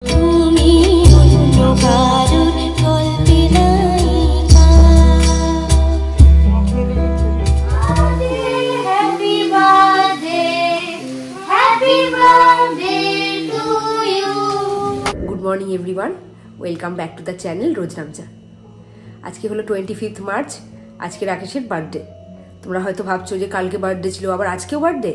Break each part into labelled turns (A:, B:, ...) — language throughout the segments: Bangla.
A: Good morning everyone, welcome back to the channel Rojnamcha. আজকে হলো 25 মার্চ। আজকে রাকেশের বার্থডে। তোমরা হয়তো ভাবছো যে কালকে বার্থডে ছিল, আবার আজকেও বার্থডে।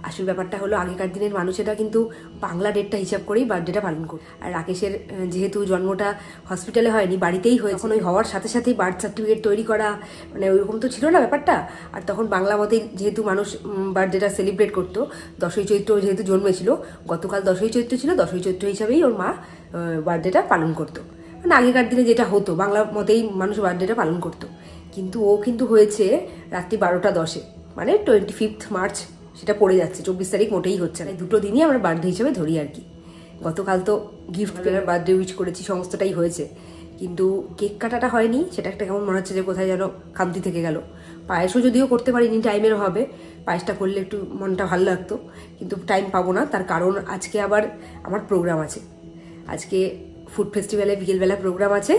A: আসল ব্যাপারটা হলো আগেকার দিনের মানুষেরা কিন্তু বাংলা ডেটটা হিসাব করেই বার্থডেটা পালন করে। আর রাকেশের যেহেতু জন্মটা হসপিটালে হয়নি, বাড়িতেই হয়েছে, ওই হওয়ার সাথে সাথেই বার্থ সার্টিফিকেট তৈরি করা, মানে ওইরকম তো ছিল না ব্যাপারটা। আর তখন বাংলা মতেই যেহেতু মানুষ বার্থডেটা সেলিব্রেট করতো, 10ই চৈত্র যেহেতু জন্মেছিল, গতকাল 10ই চৈত্র ছিল, 10ই চৈত্র হিসাবেই ওর মা বার্থডেটা পালন করতো। মানে আগেকার দিনে যেটা হতো, বাংলা মতেই মানুষ বার্থডেটা পালন করতো। কিন্তু ও কিন্তু হয়েছে রাত্রি 12টা 10-এ, মানে 25 মার্চ সেটা পড়ে যাচ্ছে, 24 তারিখ মোটেই হচ্ছে না। দুটো দিনই আমরা বার্থডে হিসেবে ধরি আর কি। গতকাল তো গিফট বার্থডে উইশ করেছি, সমস্তটাই হয়েছে, কিন্তু কেক কাটাটা হয়নি। সেটা একটা কেমন মনে হচ্ছে যে কোথায় যেন খামতি থেকে গেল। পায়েসও যদিও করতে পারিনি টাইমের অভাবে, পায়েসটা করলে একটু মনটা ভালো লাগতো, কিন্তু টাইম পাবো না। তার কারণ আজকে আবার আমার প্রোগ্রাম আছে। আজকে ফুড ফেস্টিভ্যালে বিকেলবেলা প্রোগ্রাম আছে,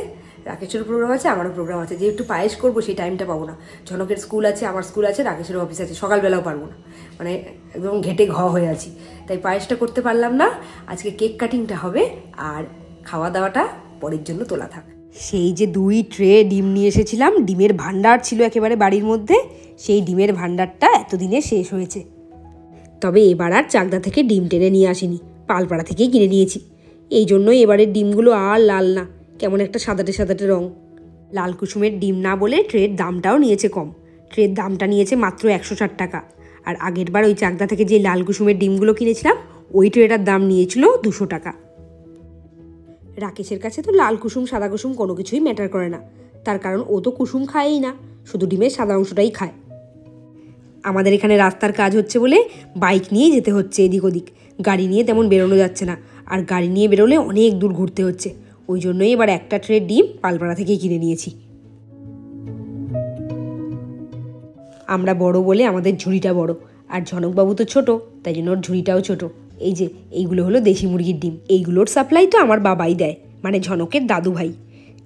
A: রাকেশেরও প্রোগ্রাম আছে, আমারও প্রোগ্রাম আছে। যে একটু পায়েস করবো সেই টাইমটা পাবো না। ঝনকের স্কুল আছে, আমার স্কুল আছে, রাকেশেরও অফিস আছে, সকালবেলাও পারবো না, মানে একদম ঘেটে হয়ে আছি। তাই পায়েসটা করতে পারলাম না। আজকে কেক কাটিংটা হবে, আর খাওয়া দাওয়াটা পরের জন্য তোলা থাক। সেই যে 2 ট্রে ডিম নিয়ে এসেছিলাম, ডিমের ভান্ডার ছিল একেবারে বাড়ির মধ্যে। সেই ডিমের ভান্ডারটা এতদিনে শেষ হয়েছে। তবে এবার আর চাকদা থেকে ডিম টেনে নিয়ে আসিনি, পালপাড়া থেকেই কিনে নিয়েছি। এই জন্যই এবারের ডিমগুলো আর লাল না, কেমন একটা সাদাটে সাদাটে রং। লাল কুসুমের ডিম না বলে ট্রের দামটাও নিয়েছে কম। ট্রের দামটা নিয়েছে মাত্র 160 টাকা। আর আগের বার ওই চাকদা থেকে যে লাল কুসুমের ডিমগুলো কিনেছিলাম, ওই ট্রেটার দাম নিয়েছিল 200 টাকা। রাকেশের কাছে তো লাল কুসুম সাদা কুসুম কোনো কিছুই ম্যাটার করে না, তার কারণ ও তো কুসুম খায়ই না, শুধু ডিমের সাদা অংশটাই খায়। আমাদের এখানে রাস্তার কাজ হচ্ছে বলে বাইক নিয়ে যেতে হচ্ছে এদিক ওদিক, গাড়ি নিয়ে তেমন বেরোনো যাচ্ছে না। আর গাড়ি নিয়ে বেরোলে অনেক দূর ঘুরতে হচ্ছে। ওই জন্যই এবার একটা ট্রে ডিম পালপাড়া থেকেই কিনে নিয়েছি। আমরা বড় বলে আমাদের ঝুড়িটা বড়, আর ঝনকবাবু তো ছোট, তাই জন্য ওর ঝুড়িটাও ছোট। এই যে এইগুলো হলো দেশি মুরগির ডিম। এইগুলোর সাপ্লাই তো আমার বাবাই দেয়, মানে ঝনকের দাদু ভাই।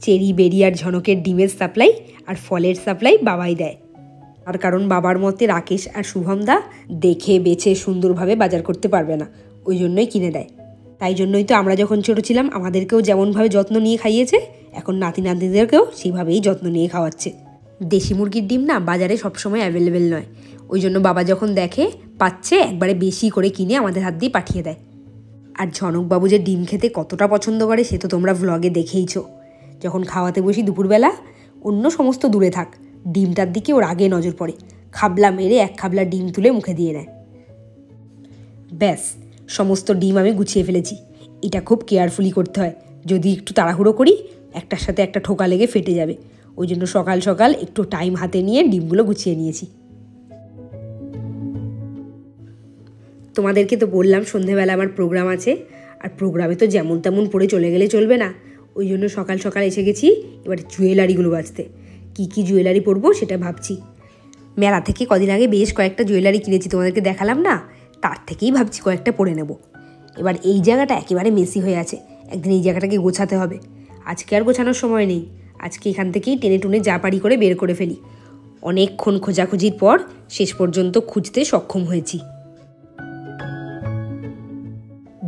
A: চেরি বেরি আর ঝনকের ডিমের সাপ্লাই আর ফলের সাপ্লাই বাবাই দেয়। আর কারণ বাবার মতে রাকেশ আর শুভমদা দেখে বেছে সুন্দরভাবে বাজার করতে পারবে না, ওই জন্যই কিনে দেয়। তাই জন্যই তো আমরা যখন ছোট ছিলাম আমাদেরকেও যেমনভাবে যত্ন নিয়ে খাইয়েছে, এখন নাতি নাতনিদেরকেও সেইভাবেই যত্ন নিয়ে খাওয়াচ্ছে। দেশি মুরগির ডিম না বাজারে সবসময় অ্যাভেলেবেল নয়, ওই জন্য বাবা যখন দেখে পাচ্ছে একবারে বেশি করে কিনে আমাদের হাত দিয়ে পাঠিয়ে দেয়। আর ঝনকবাবু যে ডিম খেতে কতটা পছন্দ করে সে তো তোমরা ভ্লগে দেখেইছো। যখন খাওয়াতে বসি দুপুরবেলা, অন্য সমস্ত দূরে থাক, ডিমটার দিকে ওর আগে নজর পড়ে। খাবলা মেরে 1 খাবলা ডিম তুলে মুখে দিয়ে নেয়। ব্যাস, সমস্ত ডিম আমি গুছিয়ে ফেলেছি। এটা খুব কেয়ারফুলি করতে হয়, যদি একটু তাড়াহুড়ো করি একটার সাথে একটা ঠোকা লেগে ফেটে যাবে। ওই জন্য সকাল সকাল একটু টাইম হাতে নিয়ে ডিমগুলো গুছিয়ে নিয়েছি। তোমাদেরকে তো বললাম সন্ধেবেলা আমার প্রোগ্রাম আছে, আর প্রোগ্রামে তো যেমন তেমন পরে চলে গেলে চলবে না। ওই জন্য সকাল সকাল এসে গেছি এবার জুয়েলারিগুলো বাছতে। কী কী জুয়েলারি পরবো সেটা ভাবছি। মেলা থেকে কদিন আগে বেশ কয়েকটা জুয়েলারি কিনেছি, তোমাদেরকে দেখালাম না, তার থেকেই ভাবছি কয়েকটা পরে নেব। এবার এই জায়গাটা একেবারে মেসি হয়ে আছে, একদিন এই জায়গাটাকে গোছাতে হবে। আজকে আর গোছানোর সময় নেই, আজকে এখান থেকেই টেনে টুনে যা পারি করে বের করে ফেলি। অনেকক্ষণ খোঁজাখুঁজির পর শেষ পর্যন্ত খুঁজতে সক্ষম হয়েছি।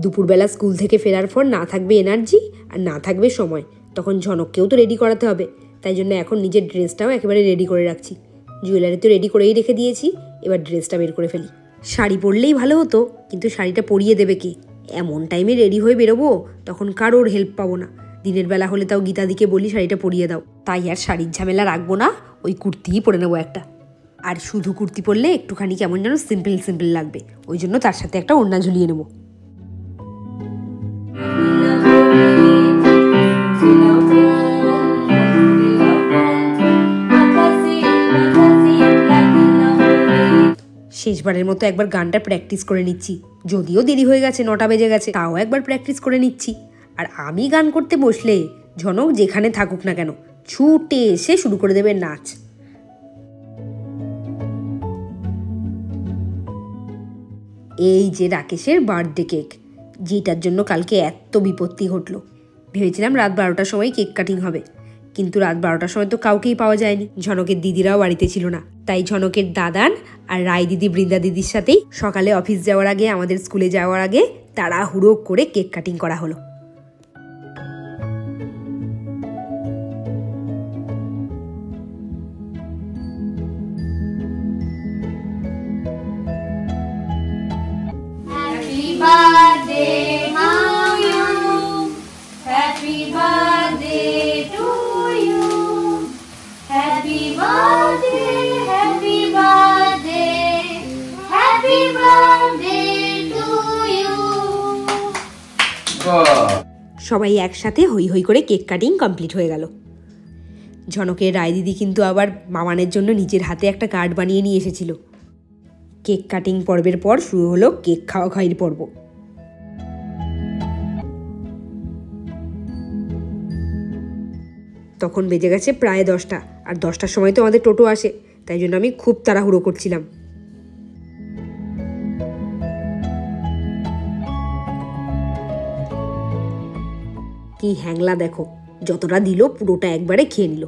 A: দুপুরবেলা স্কুল থেকে ফেরার পর না থাকবে এনার্জি আর না থাকবে সময়, তখন ঝনককেও তো রেডি করাতে হবে। তাই জন্য এখন নিজের ড্রেসটাও একেবারে রেডি করে রাখছি। জুয়েলারি তো রেডি করেই রেখে দিয়েছি, এবার ড্রেসটা বের করে ফেলি। শাড়ি পরলেই ভালো হতো, কিন্তু শাড়িটা পরিয়ে দেবে কে? এমন টাইমে রেডি হয়ে বেরোবো, তখন কারোর হেল্প পাবো না। দিনের বেলা হলে তাও গীতাদিকে বলি শাড়িটা পরিয়ে দাও। তাই আর শাড়ির ঝামেলা রাখবো না, ওই কুর্তিই পরে নেবো একটা। আর শুধু কুর্তি পরলে একটুখানি কেমন যেন সিম্পল সিম্পল লাগবে, ওই জন্য তার সাথে একটা ওড়না ঝুলিয়ে নেবো। শেষবারের মতো একবার গানটা প্র্যাকটিস করে নিচ্ছি, যদিও দেরি হয়ে গেছে, 9টা বেজে গেছে, তাও একবার প্র্যাকটিস করে নিচ্ছি। আর আমি গান করতে বসলে ঝনক যেখানে থাকুক না কেন ছুটে এসে শুরু করে দেবে নাচ। এই যে রাকেশের বার্থডে কেক, যেটার জন্য কালকে এত বিপত্তি ঘটলো। ভেবেছিলাম রাত 12টার সময় কেক কাটিং হবে, কিন্তু রাত 12টার সময় তো কাউকেই পাওয়া যায়নি। ঝনকের দিদিরাও বাড়িতে ছিল না, তাই ঝনকের দাদান আর রায় দিদি বৃন্দা দিদির সাথেই সকালে অফিস যাওয়ার আগে, আমাদের স্কুলে যাওয়ার আগে তাড়াহুড়ো করে কেক কাটিং করা হলো। সবাই একসাথে হই হই করে কেক কাটিং কমপ্লিট হয়ে গেল। ঝনকের রায় দিদি কিন্তু আবার মামানের জন্য নিজের হাতে একটা কার্ড বানিয়ে নিয়ে এসেছিল। কেক কাটিং পর্বের পর শুরু হলো কেক খাওয়া খাওয়ির পর্ব। তখন বেজে গেছে প্রায় 10টা, আর 10টার সময় তো আমাদের টোটো আসে, তাই জন্য আমি খুব তাড়াহুড়ো করছিলাম। কি হ্যাংলা দেখো, যতটা দিল পুরোটা একবারে খেয়ে নিল।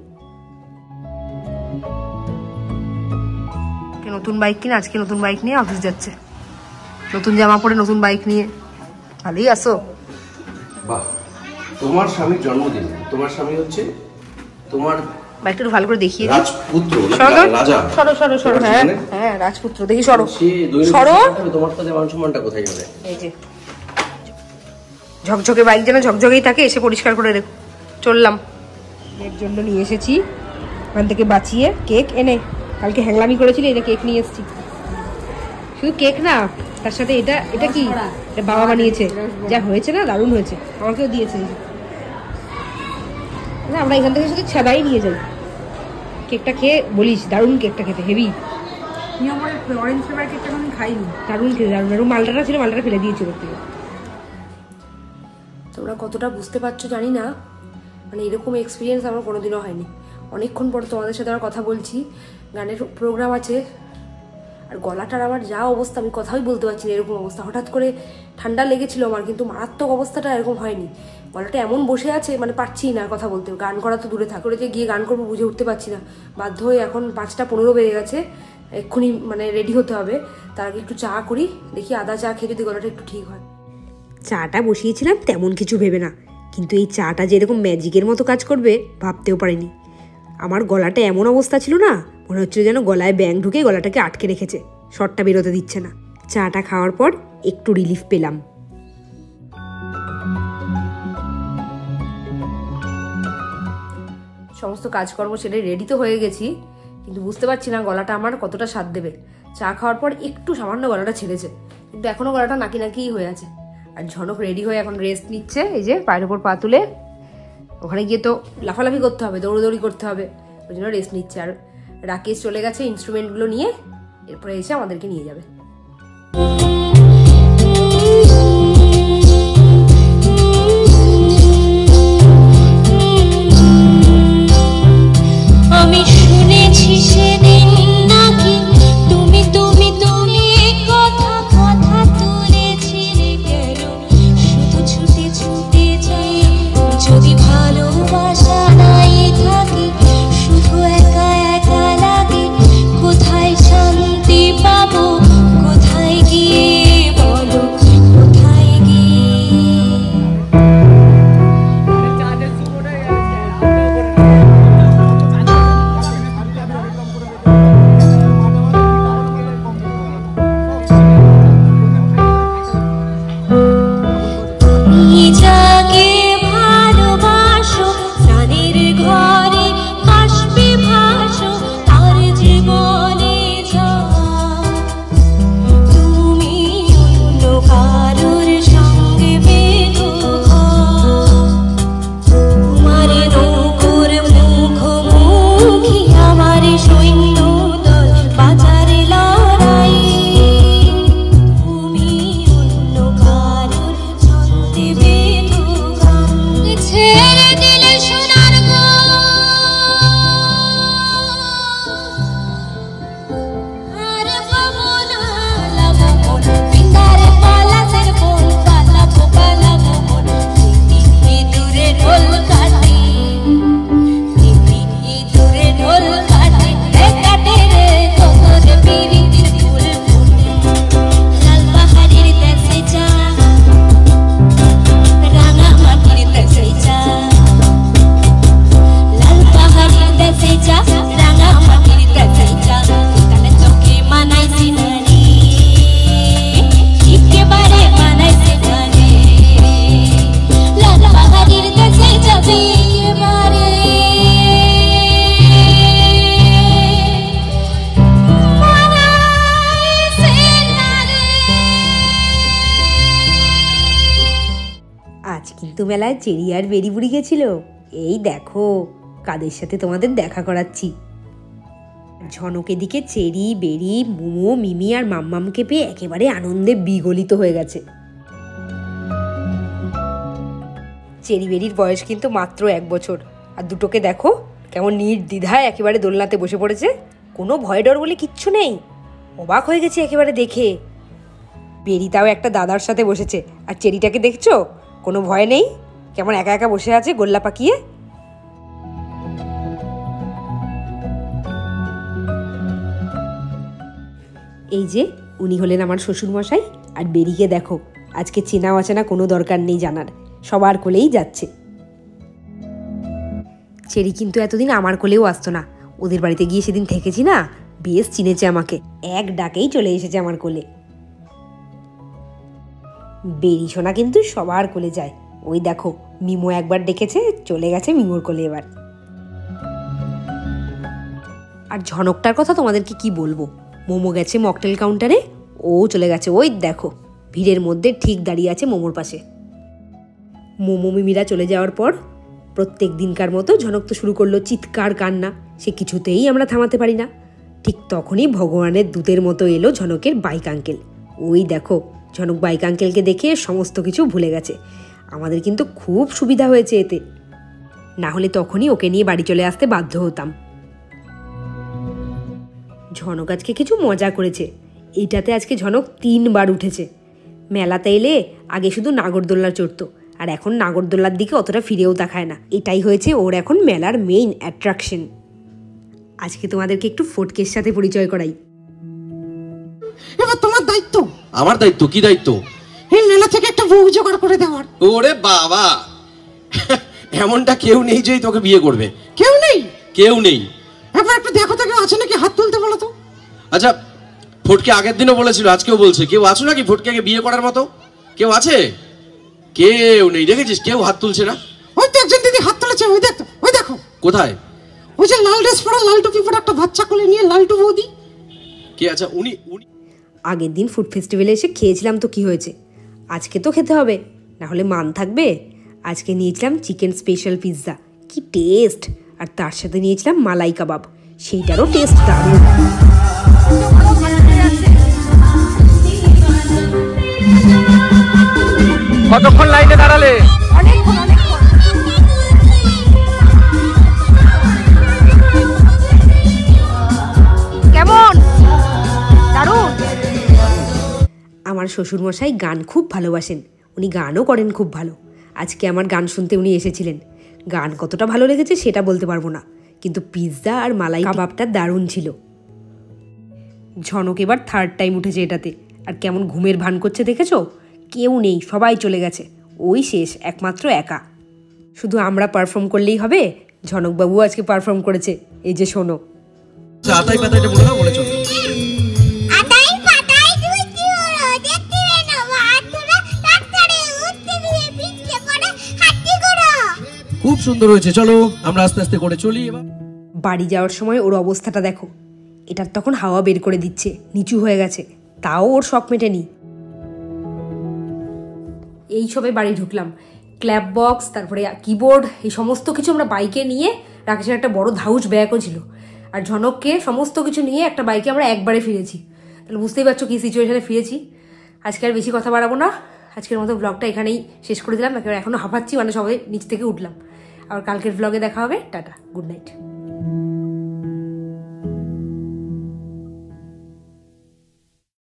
A: নতুন বাইক কিনে আজকে নতুন বাইক নিয়ে অফিস যাচ্ছে, নতুন জামা পরে নতুন বাইক নিয়ে। ভালোই আসো।
B: বাহ, তোমার স্বামীর জন্মদিন, তোমার স্বামী হচ্ছে তোমার
A: বাইকটা একটু ভালো করে দেখিয়ে
B: রাজপুত্র,
A: রাজা। সরো সরো সরো, হ্যাঁ হ্যাঁ রাজপুত্র, দেখি সরো সরো।
B: তোমার তো মান সম্মানটা কোথায় যাবে?
A: এই যে ঝকঝকে বাইক যেন ঝকঝকেই থাকে, এসে পরিষ্কার করে রেখো। চললাম, এর জন্য নিয়ে এসেছি ওখান থেকে বাঁচিয়ে কেক এনে। কালকে হ্যাংলামি করেছিল, এটা কেক নিয়ে এসেছি। শুধু কেক না, তার সাথে এটা এটা কি, এটা বাবা বানিয়েছে। যা হয়েছে না, দারুণ হয়েছে, আমাকেও দিয়েছে। না আমরা এখান থেকে শুধু ছাদাই নিয়ে যাই। কেকটা খেয়ে বলিস দারুণ, কেকটা খেতে হেভি। অরেঞ্জ ফ্লেভার কেকটা আমি খাইনি, দারুণ খেতে, দারুণ। আর মালটাটা ছিল, মালটাটা ফেলে দিয়েছি ওর থেকে। তোমরা কতটা বুঝতে পারছো জানি না, মানে এরকম এক্সপিরিয়েন্স আমার কোনোদিনও হয়নি। অনেকক্ষণ পর তোমাদের সাথে আমার কথা বলছি, গানের প্রোগ্রাম আছে, আর গলাটার আমার যা অবস্থা, আমি কথাই বলতে পারছি না, এরকম অবস্থা। হঠাৎ করে ঠান্ডা লেগেছিল আমার, কিন্তু মারাত্মক অবস্থাটা এরকম হয়নি। গলাটা এমন বসে আছে, মানে পারছি না কথা বলতে, গান করা তো দূরে থাক। করে যে গিয়ে গান করবো বুঝে উঠতে পারছি না, বাধ্য হয়ে এখন 5:15 বেজে গেছে, এক্ষুনি মানে রেডি হতে হবে। তার আগে একটু চা করি, দেখি আদা চা খেয়ে যদি গলাটা একটু ঠিক হয়। চাটা বসিয়েছিলাম তেমন কিছু ভেবে না, কিন্তু এই চাটা যে এরকম ম্যাজিকের মতো কাজ করবে ভাবতেও পারিনি। আমার গলাটা এমন অবস্থা ছিল না, মনে হচ্ছিল যেন গলায় ব্যাঙ ঢুকে গলাটাকে আটকে রেখেছে, শটটা বেরোতে দিচ্ছে না। চাটা খাওয়ার পর একটু রিলিফ পেলাম। সমস্ত কাজকর্ম সেটাই রেডি তো হয়ে গেছি, কিন্তু বুঝতে পারছি না গলাটা আমার কতটা স্বাদ দেবে। চা খাওয়ার পর একটু সামান্য গলাটা ছেড়েছে, কিন্তু এখনো গলাটা নাকি নাকিই হয়ে আছে। আর ঝনক রেডি হয়ে এখন রেস্ট নিচ্ছে, এই যে পায়ের ওপর পা তুলে। ওখানে গিয়ে তো লাফালাফি করতে হবে, দৌড়দৌড়ি করতে হবে, ওই জন্য রেস্ট নিচ্ছে। আর রাকেশ চলে গেছে ইনস্ট্রুমেন্টগুলো নিয়ে, এরপরে এসে আমাদেরকে নিয়ে যাবে।
C: আমি শুনেছি সেদিন নাকি তুমি তুমি তুমি কথা কথা তুলেছিলে, কেন শুধু ছুটে ছুটে যাই, যদি ভালোবাসা নাই থাকে, শুধু একা একা লাগে, কোথায় শান্তি পাবো
A: মেলায় চেরি আর বেরি বুড়ি গেছিল। এই দেখো কাদের সাথে তোমাদের দেখা করাচ্ছি। ঝনক এদিকে চেরি, বেরি, মোমো, মিমি আর মাম্মামকে পেয়ে একেবারে আনন্দে বিগলিত হয়ে গেছে। চেরি বেরির বয়স কিন্তু মাত্র 1 বছর, আর দুটোকে দেখো কেমন নির্দ্বিধায় একেবারে দোলনাতে বসে পড়েছে। কোনো ভয় ডর বলে কিচ্ছু নেই। অবাক হয়ে গেছে একেবারে দেখে। বেরিটাও একটা দাদার সাথে বসেছে, আর চেরিটাকে দেখছো কোনো ভয় নেই, কেমন একা একা বসে আছে গোল্লা পাকিয়ে। এই যে উনি হলেন আমার শ্বশুরমশাই, আর বেরিকে দেখো আজকে চেনা অচেনা কোনো দরকার নেই জানার, সবার কোলেই যাচ্ছে। চেরি কিন্তু এতদিন আমার কোলেও আসতো না, ওদের বাড়িতে গিয়ে সেদিন থেকেছি না, বেশ চিনেছে আমাকে, এক ডাকেই চলে এসেছে আমার কোলে। বেরি সোনা কিন্তু সবার কোলে যায়। ওই দেখো মিমো একবার ডেকেছে, চলে গেছে মিমোর কোলে এবার। আর ঝনকটার কথা তোমাদেরকে কি বলবো, মোমো গেছে মকটেল কাউন্টারে, ও চলে গেছে ওই দেখো ভিড়ের মধ্যে ঠিক দাঁড়িয়ে আছে মোমোর পাশে। মোমো মিমিরা চলে যাওয়ার পর প্রত্যেক দিনকার মতো ঝনক তো শুরু করলো চিৎকার কান্না, সে কিছুতেই আমরা থামাতে পারি না। ঠিক তখনই ভগবানের দূতের মতো এলো ঝনকের বাইক আঙ্কেল। ওই দেখো ঝনক বাইক আঙ্কেলকে দেখে সমস্ত কিছু ভুলে গেছে। আমাদের কিন্তু খুব সুবিধা হয়েছে এতে, না হলে তখনই ওকে নিয়ে বাড়ি চলে আসতে বাধ্য হতাম। ঝনক আজকে কিছু মজা করেছে, এইটাতে আজকে ঝনক 3 বার উঠেছে। মেলাতে এলে আগে শুধু নাগরদোল্লা চড়তো, আর এখন নাগরদোল্লার দিকে অতটা ফিরেও তাকায় না। এটাই হয়েছে ওর এখন মেলার মেইন অ্যাট্রাকশন। আজকে তোমাদেরকে একটু ফটকের সাথে পরিচয় করাই।
D: এবার তোমার দায়িত্ব।
B: আমার দায়িত্ব? কি দায়িত্ব?
D: এই মেলা থেকে একটা বউ জোগাড় করে দেওয়ার।
B: ওরে বাবা, এমনটা কেউ নেই যে তোকে বিয়ে করবে।
D: কেউ নেই?
B: কেউ নেই।
D: এবার একটু দেখো তো কেউ আছে নাকি, হাত তুলতে বলো তো।
B: আচ্ছা, ফটকে আগের দিনও বলেছিল, আজকেও বলছে, কেউ আছো নাকি ফটকে বিয়ে করার মতো? কেউ আছে? কেউ নেই। দেখেছিস কেউ হাত তুলছে না।
D: ওই তো একজন দিদি হাত তুলেছে, ওই দেখো, ওই দেখো।
B: কোথায়?
D: ওই যে লাল ড্রেস পরা, লাল টুপি পরা, একটা বাচ্চা কোলে নিয়ে লালটু বৌদি।
B: কে? আচ্ছা উনি।
A: আগের দিন ফুড ফেস্টিভ্যালে এসে খেয়েছিলাম তো কি হয়েছে, আজকে তো খেতে হবে, না হলে মান থাকবে। আজকে নিয়েছিলাম চিকেন স্পেশাল পিৎজা, কি টেস্ট, আর তার সাথে নিয়েছিলাম মালাই কাবাব, সেইটারও টেস্ট দারুণ।
E: কতক্ষণ লাইনে দাঁড়ালে?
A: কেমন দারুণ। আমার শ্বশুরমশাই গান খুব ভালোবাসেন, উনি গানও করেন খুব ভালো। আজকে আমার গান শুনতে উনি এসেছিলেন। গান কতটা ভালো লেগেছে সেটা বলতে পারবো না, কিন্তু পিৎজা আর মালাই কাবাবটা দারুণ ছিল। ঝনক এবার 3rd টাইম উঠেছে এটাতে, আর কেমন ঘুমের ভান করছে দেখেছো? কেউ নেই, সবাই চলে গেছে, ওই শেষ একমাত্র একা। শুধু আমরা পারফর্ম করলেই হবে? ঝনকবাবু আজকে পারফর্ম করেছে, এই যে শোনো।
E: আতাই পাতাইটা বলে দাও, বলে চলো।
C: আটাই পাটাই দুইটি ওড়ো দেখতে না মাথুরা ডাক্তারে উঠতে দিয়ে পিছে করে হাঁটি করো।
E: খুব সুন্দর হয়েছে, চলো আমরা আস্তে আস্তে করে চলি এবার।
A: বাড়ি যাওয়ার সময় ওর অবস্থাটা দেখো, এটার তখন হাওয়া বের করে দিচ্ছে, নিচু হয়ে গেছে, তাও ওর শখ মেটেনি। এই সবে বাড়ি ঢুকলাম, ক্ল্যাপ বক্স, তারপরে কিবোর্ড, এই সমস্ত কিছু আমরা বাইকে নিয়ে, রাকেশের একটা বড় ধাউচ ব্যাগও ছিল, আর ঝনককে সমস্ত কিছু নিয়ে একটা বাইকে আমরা একবারে ফিরেছি। তাহলে বুঝতেই পারছো কি সিচুয়েশনে ফিরেছি। আজকে আর বেশি কথা বাড়াবো না, আজকের মতো ব্লগটা এখানেই শেষ করে দিলাম। একেবারে এখনো হাঁপাচ্ছি, মানে সবাই নিচ থেকে উঠলাম। আর কালকের ব্লগে দেখা হবে। Tata, good night.